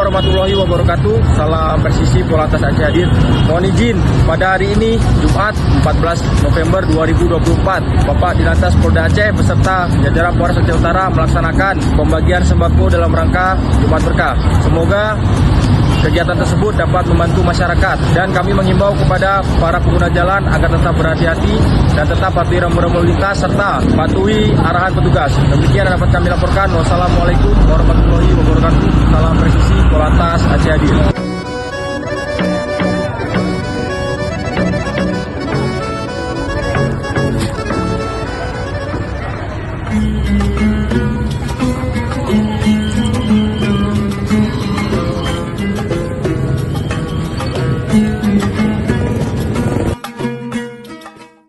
warahmatullahi wabarakatuh. Salam presisi Polantas Aceh hadir. Mohon izin pada hari ini Jumat 14 November 2024 Bapak Dirlantas Polda Aceh beserta jajaran Polres Aceh Utara melaksanakan pembagian sembako dalam rangka Jumat Berkah. Semoga kegiatan tersebut dapat membantu masyarakat dan kami menghimbau kepada para pengguna jalan agar tetap berhati-hati dan tetap patuhi rambu-rambu lalu lintas serta patuhi arahan petugas. Demikian yang dapat kami laporkan. Wassalamualaikum warahmatullahi wabarakatuh. Salam presisi Polantas Aceh hadir.